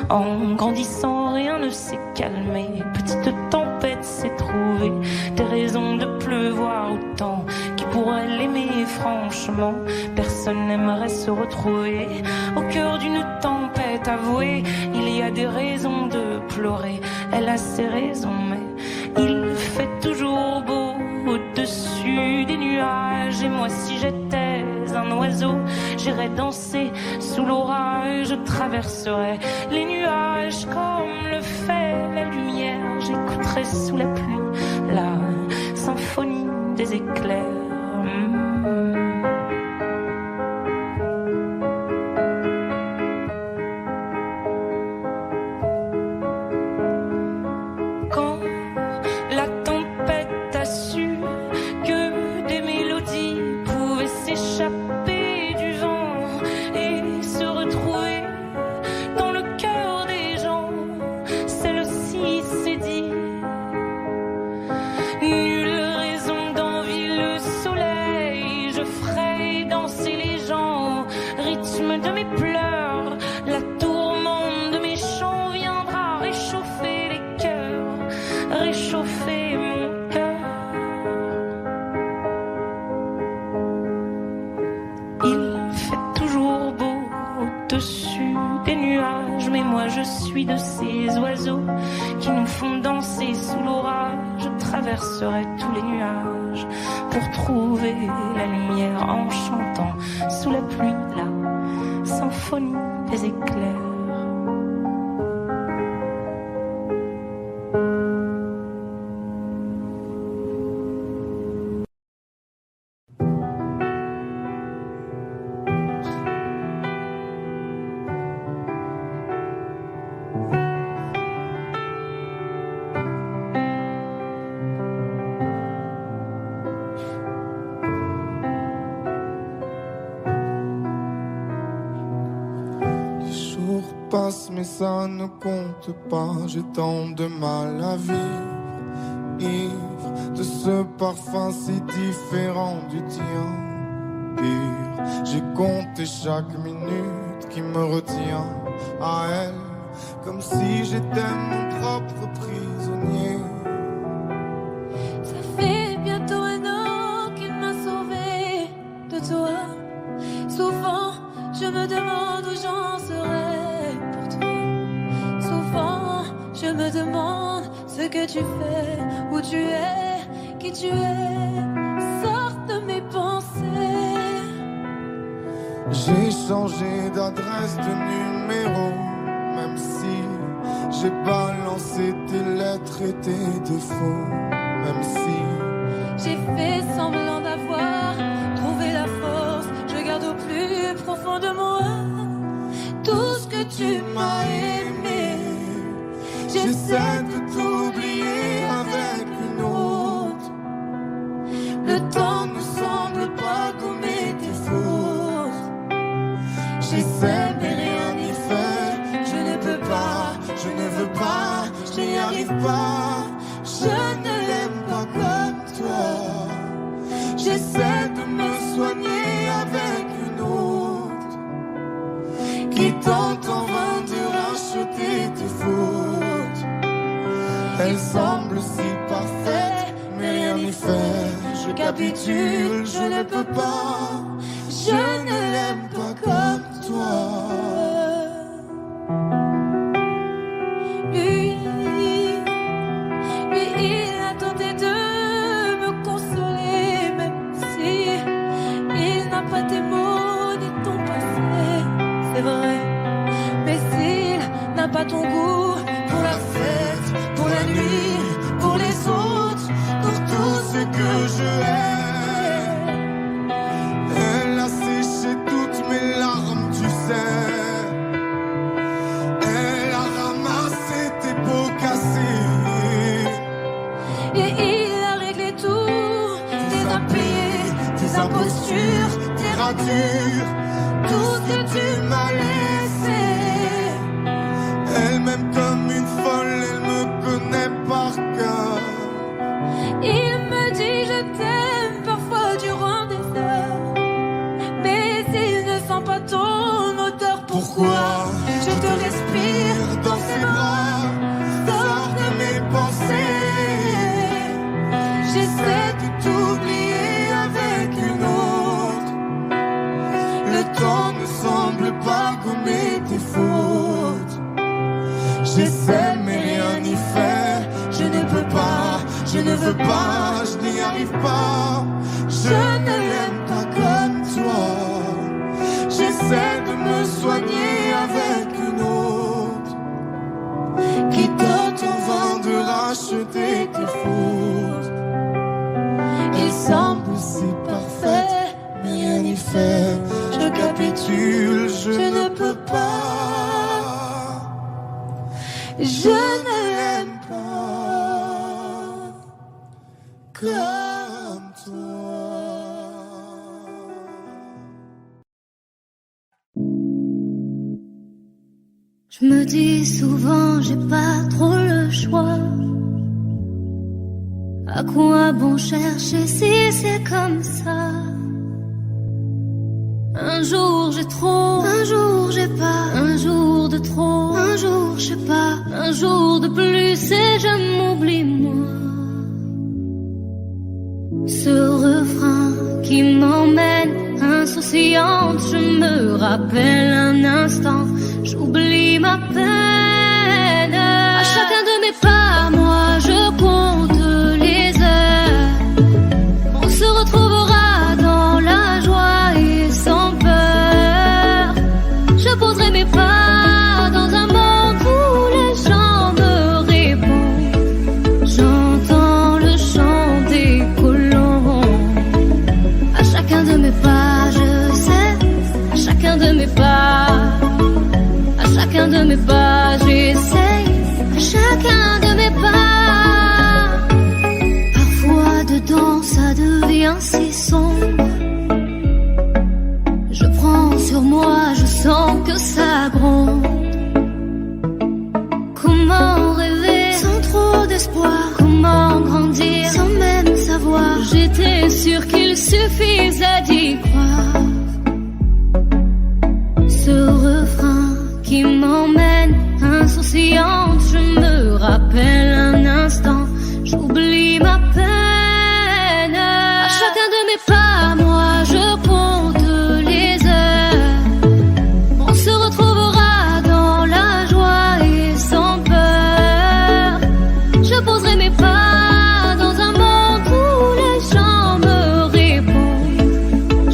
En grandissant, rien ne s'est calmé, petite tempête s'est trouvée, des raisons de pleuvoir autant. Qui pourrait l'aimer franchement? Personne n'aimerait se retrouver au cœur d'une tempête avouée. Il y a des raisons de pleurer, elle a ses raisons, mais il fait toujours beau au-dessus des nuages. Et moi si j'étais un oiseau, j'irais danser sous l'orage, je traverserais les nuages comme le fait la lumière, j'écouterais sous la pluie la symphonie des éclairs. Quand la tempête a su que des mélodies pouvaient s'échapper du vent et se retrouver dans le cœur des gens, celle-ci s'est dit: nulle raison d'envier le soleil, je ferai danser les gens au rythme de mes pleurs. La tourmente de mes chants viendra réchauffer les cœurs, réchauffer mon cœur. Il fait toujours beau au-dessus des nuages, mais moi je suis de ces oiseaux qui nous font danser sous l'orage. Je traverserai tous les nuages pour trouver la lumière en chantant sous la pluie la symphonie des éclairs. Passe mais ça ne compte pas, j'ai tant de mal à vivre, ivre de ce parfum si différent du tien. Pire, j'ai compté chaque minute qui me retient à elle, comme si j'étais mon propre prisonnier. Ça fait bientôt un an qu'il m'a sauvé de toi. Souvent, je me demande où j'en serais. Je me demande ce que tu fais, où tu es, qui tu es, sors de mes pensées. J'ai changé d'adresse, de numéro, même si j'ai balancé tes lettres et tes défauts, même si j'ai fait semblant d'avoir trouvé la force, je garde au plus profond de moi tout ce que tu m'as aimé. J'essaie de t'oublier avec une autre. Le temps ne semble pas gommer tes fautes. J'essaie mais rien n'y fait. Je ne peux pas, je ne veux pas, je n'y arrive pas. Je ne l'aime pas comme toi. J'essaie de me soigner avec une autre qui tente en vain de racheter tes fautes. Elle semble si parfaite, mais rien n'y fait. Je capitule, je ne peux pas. Je ne l'aime pas comme toi. Lui, il a tenté de me consoler, même si il n'a pas tes mots ni ton passé. C'est vrai, mais s'il n'a pas ton goût pour la fête, pour la nuit, cassé. Et il a réglé tout, tes impayés, tes impostures, tes ratures, tout ce que tu m'as laissé. Elle m'aime comme une folle, elle me connaît par cœur. Il me dit je t'aime parfois durant des heures, mais il ne sent pas ton odeur. Pourquoi je te respire dans ses bras, sors de mes pensées. J'essaie de t'oublier avec une autre. Le temps ne semble pas gommer tes fautes. J'essaie mais rien n'y fait. Je ne peux pas, Je ne veux pas, je n'y arrive pas. je ne l'aime pas comme toi. J'essaie de me soigner avec une autre qui tente en vain de racheter tes fautes. Il semble Si parfait, mais rien n'y fait. Je capitule, je ne peux pas. je ne l'aime pas comme toi. Je me dis souvent j'ai pas trop le choix. À quoi bon chercher si c'est comme ça? Un jour j'ai trop, un jour j'ai pas, un jour de trop, un jour je sais pas, un jour de plus et je m'oublie moi. Ce refrain qui m'emmène insouciante, je me rappelle un instant, j'oublie ma peine. À chacun de mes pas, moi je compte les heures. On se retrouvera dans la joie et sans peur. Je poserai mes pas dans un monde où les gens me répondent. J'entends le chant des colons. À chacun de mes pas, je sais, à chacun de mes pas, à chacun de mes pas, j'essaye, à chacun de mes pas. Parfois dedans ça devient si sombre. Je prends sur moi, je sens que ça gronde. Comment rêver sans trop d'espoir? Comment grandir sans même savoir? J'étais sûre qu'il suffisait d'y croire. Ce refrain qui m'emmène insouciante, je me rappelle un instant, j'oublie ma peine. À chacun de mes pas, moi je compte les heures. On se retrouvera dans la joie et sans peur. Je poserai mes pas dans un monde où les gens me répondent.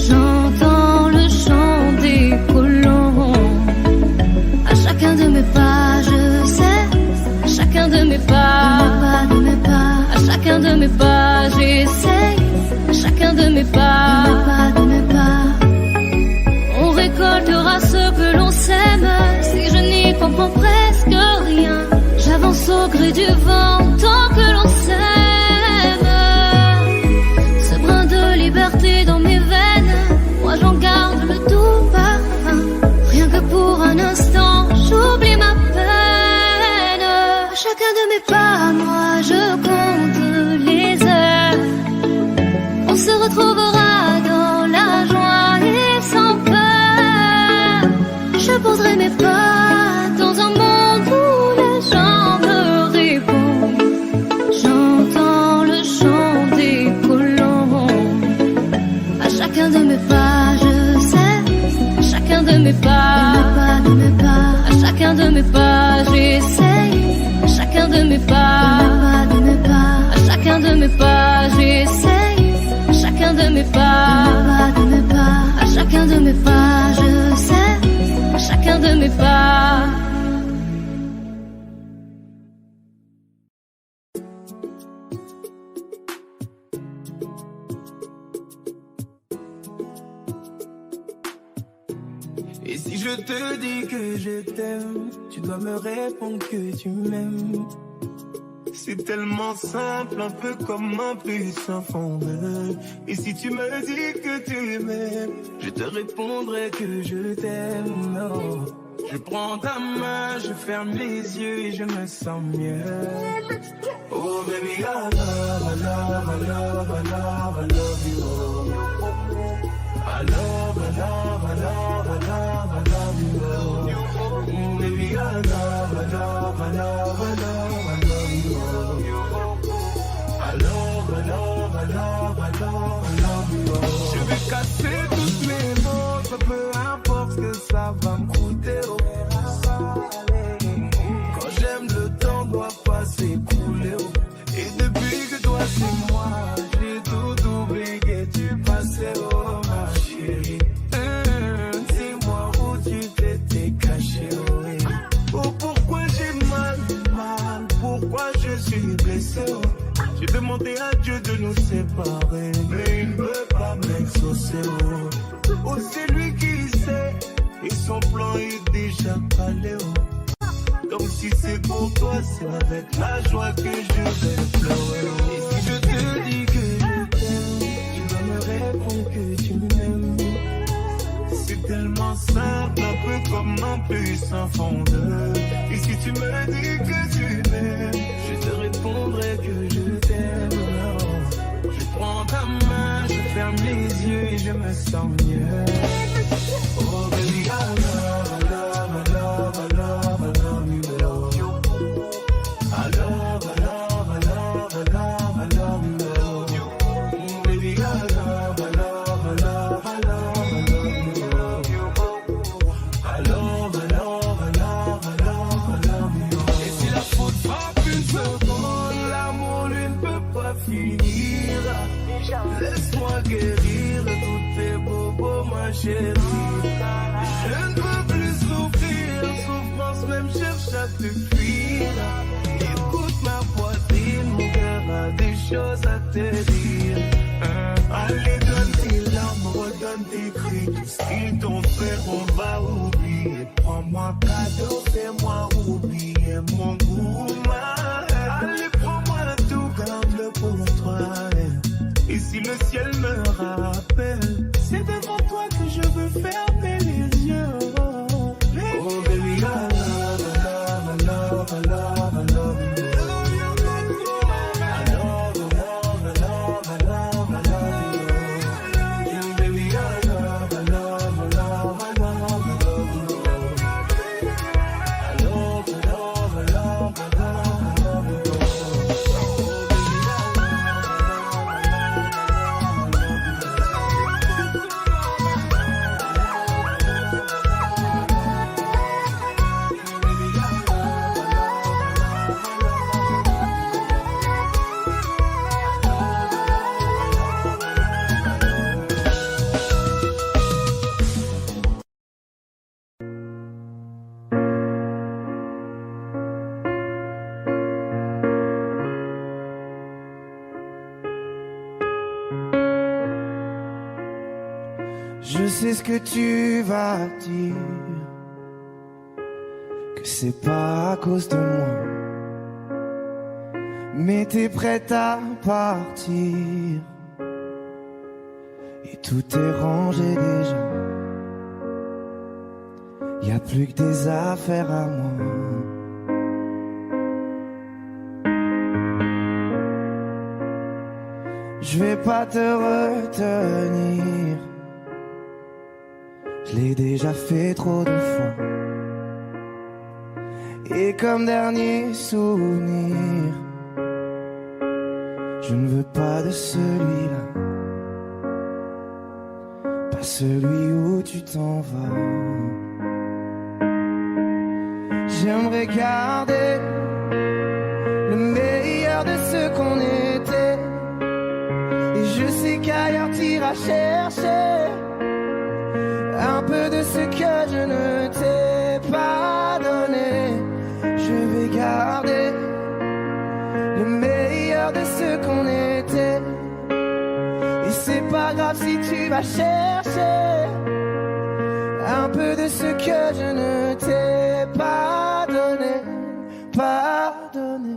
J'entends le chant des colons. À chacun de mes pas, je sais, à chacun de mes pas, à chacun de mes pas, j'essaye, à chacun de mes pas, on récoltera ce que l'on sème. Si je n'y comprends presque rien, j'avance au gré du vent tant que l'on s'aime. Ce brin de liberté dans mes veines, moi j'en garde le doux parfum. Rien que pour un instant, j'oublie ma peine. À chacun de mes pas, moi je compte les heures. On se retrouvera dans la joie et sans peur. Je poserai mes pas dans un monde où les gens me répondent. J'entends le chant des colons. À chacun de mes pas, je sais, à chacun de mes pas, à chacun de mes pas, j'essaye, à chacun de mes pas, à chacun de mes pas, j'essaye, à chacun de mes pas, à chacun de mes pas, je sais, à chacun de mes pas. Et si je te dis que je t'aime, tu dois me répondre que tu m'aimes. C'est tellement simple, un peu comme un puissant fondeur. Et si tu me dis que tu m'aimes, je te répondrai que je t'aime. Non. Je prends ta main, je ferme les yeux et je me sens mieux. Oh baby, I love, I love, I love, I love, I love you. I love, I love, I love, I love, I love you. Oh baby, I love, I love, I love, I love, I love you. I love, I love, I love, I love, I love you. Je vais casser toutes mes mots, peu importe ce que ça va me coûter. Quand j'aime, le temps doit pas s'écouler. Et depuis que toi c'est moi, j'ai tout oublié du passé, oh ma chérie. Dis-moi où tu t'étais caché, oh. Oh pourquoi j'ai mal, pourquoi je suis blessé, oh. J'ai demandé à Dieu de nous séparer, mais il ne veut pas m'exaucer, oh. Oh c'est lui qui sait, et son plan est déjà calé, oh. Donc si c'est pour toi, c'est avec la joie que je vais pleurer, oh. Et si je te dis que je t'aime, tu vas me répondre que tu m'aimes. C'est tellement simple, un peu comme un puissant fondeur. Et si tu me dis que tu m'aimes, je te répondrai que je t'aime. Je prends ta main, je ferme les yeux et je me sens mieux. Oh baby, I love, I love, I love, I love, I love you. I love, I love, I love, I love, I love you. Oh baby, I love, I love, I love, I love, I love you. I love, I love, I love, I love, I love you. Et si la faute frappe une seconde, l'amour lui ne peut pas finir. Laisse-moi guérir tous tes bobos, ma chérie. Je ne peux plus souffrir, souffrance même cherche à te fuir. Écoute ma poitrine, mon cœur a des choses à te dire. Allez, donne tes larmes, redonne tes cris. Tout ce qu'ils t'ont fait, on va oublier. Prends-moi cadeau, fais-moi oublier mon goût. Allez, prends-moi tout, garde-le pour toi. Et si le ciel me rappelle, c'est devant toi que je veux fermer les yeux. Oh baby, I love, I love, I love, I love, I love you. I love, I love, I love, I love, I love you. Baby, I love, I love, I love, I love, I love you. I love, I love, I love, I love, I love you. Je sais ce que tu vas dire, que c'est pas à cause de moi, mais t'es prête à partir, et tout est rangé déjà, y a plus que des affaires à moi. Je vais pas te retenir, je l'ai déjà fait trop de fois. Et comme dernier souvenir, je ne veux pas de celui-là, pas celui où tu t'en vas. J'aimerais garder le meilleur de ce qu'on était, et je sais qu'ailleurs t'iras chercher un peu de ce que je ne t'ai pas donné. Je vais garder le meilleur de ce qu'on était, et c'est pas grave si tu vas chercher un peu de ce que je ne t'ai pas donné, pas donné.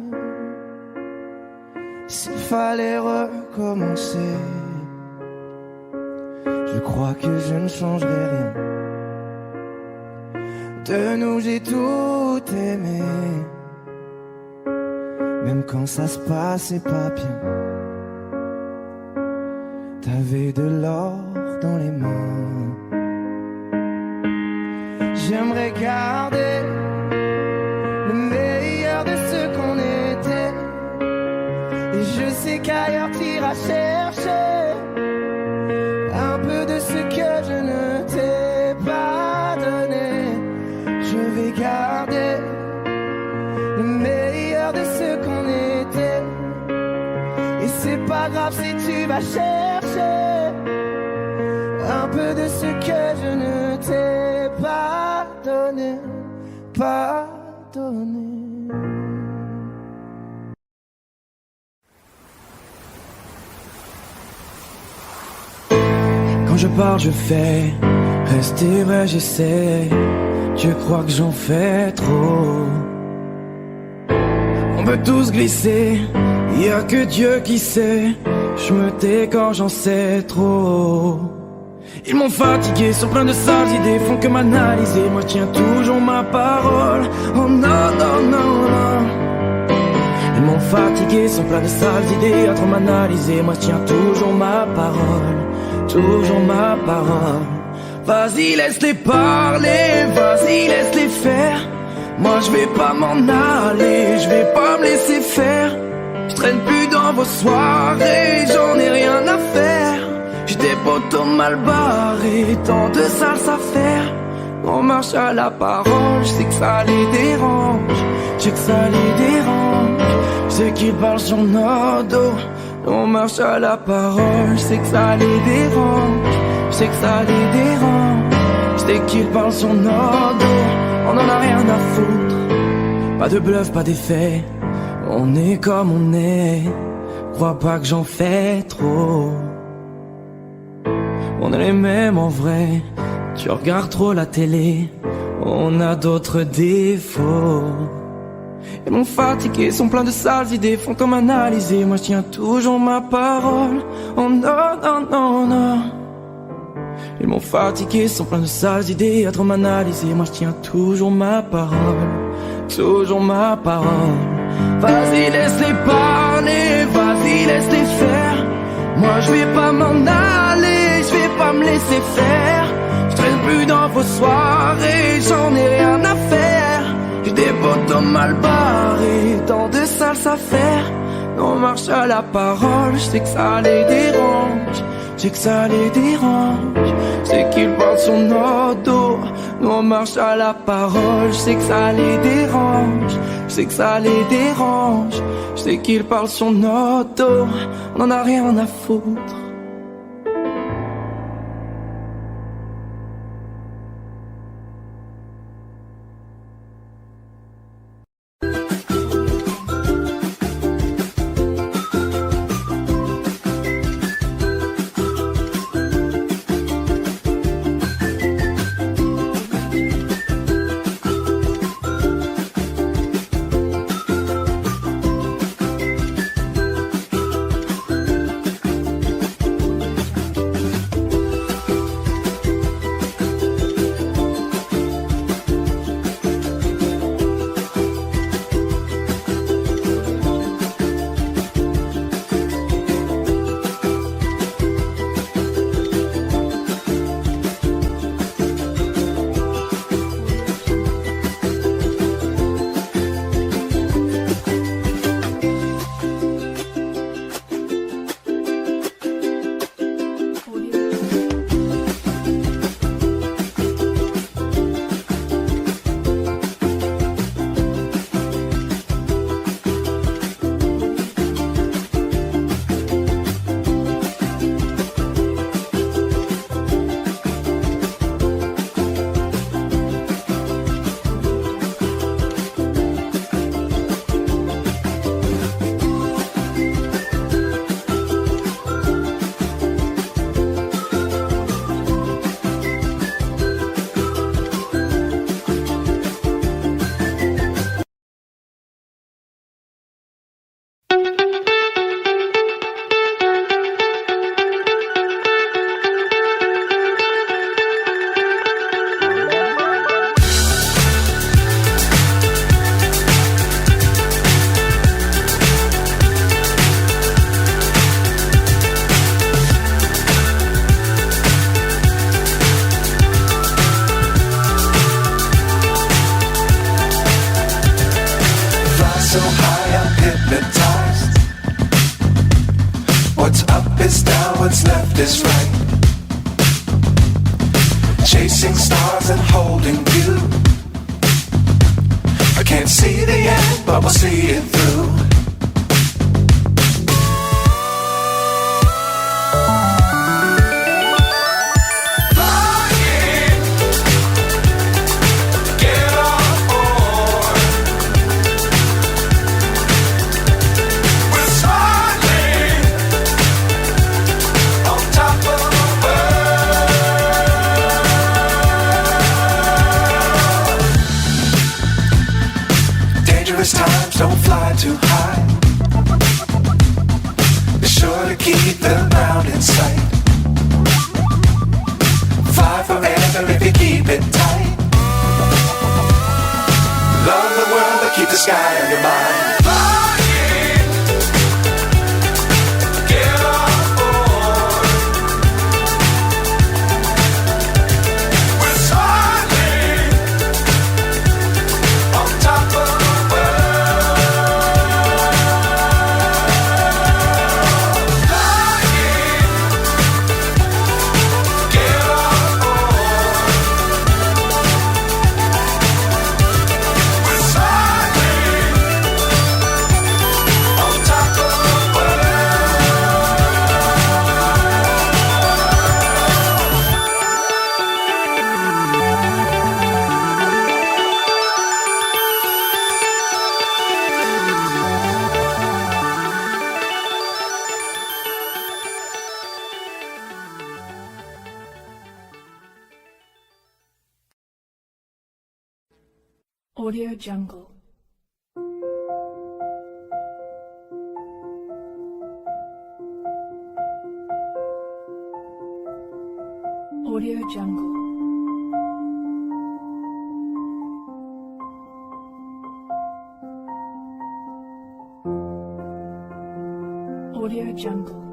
s'il fallait recommencer, je crois que je ne changerai rien. De nous j'ai tout aimé, même quand ça se passait pas bien. T'avais de l'or dans les mains. J'aimerais garder le meilleur de ce qu'on était. Et je sais qu'ailleurs t'iras chercher un peu de ce que je ne t'ai pas donné. Je vais garder le meilleur de ce qu'on était. Et c'est pas grave si tu vas chercher un peu de ce que je ne t'ai pas donné, pas donné. Quand je parle, je fais, rester vrai, j'essaie. Je crois que j'en fais trop. On peut tous glisser, y a que Dieu qui sait. Je me tais quand j'en sais trop. Ils m'ont fatigué, sont pleins de sales idées, font que m'analyser. Moi je tiens toujours ma parole. Oh non, non, non, non. Ils m'ont fatigué, sont pleins de sales idées, à trop m'analyser. Moi je tiens toujours ma parole, toujours ma parole. Vas-y laisse-les parler, vas-y laisse-les faire. Moi je vais pas m'en aller, je vais pas me laisser faire. Je traîne plus dans vos soirées, j'en ai rien à faire. J'ai des potos mal barrés, tant de sales affaires. On marche à la parole, je sais que ça les dérange, je sais que ça les dérange. Je sais qu'ils parlent sur nos dos. On marche à la parole, je sais que ça les dérange, je sais que ça les dérange. Je sais qu'ils parlent sur nos dos. On en a rien à foutre, pas de bluff, pas d'effet. On est comme on est, crois pas que j'en fais trop. On est les mêmes en vrai, tu regardes trop la télé. On a d'autres défauts. Ils m'ont fatigué, sont pleins de sales idées, font comme analyser. Moi je tiens toujours ma parole. Oh non, non, non, non. Ils m'ont fatigué, sont pleins de sales idées, à trop m'analyser. Moi je tiens toujours ma parole, toujours ma parole. Vas-y laisse-les parler, vas-y laisse-les faire. Moi je vais pas m'en aller, je vais pas me laisser faire. Je traîne plus dans vos soirées, j'en ai rien à faire. J'ai des potos mal barrés, tant de sales affaires. On marche à la parole, je sais que ça les dérange, je sais que ça les dérange. Je sais qu'ils parlent sur nos dos. Nous on marche à la parole, je sais que ça les dérange, je sais que ça les dérange. Je sais qu'ils parlent sur nos dos. On en a rien à foutre. hypnotized. What's up is down, what's left is right. Chasing stars and holding you. I can't see the end, but we'll see it through. Times don't fly too high. Be sure to keep the ground in sight. Fly forever if you keep it tight. Love the world but keep the sky on your mind. Audio Jungle. Audio Jungle. Audio Jungle.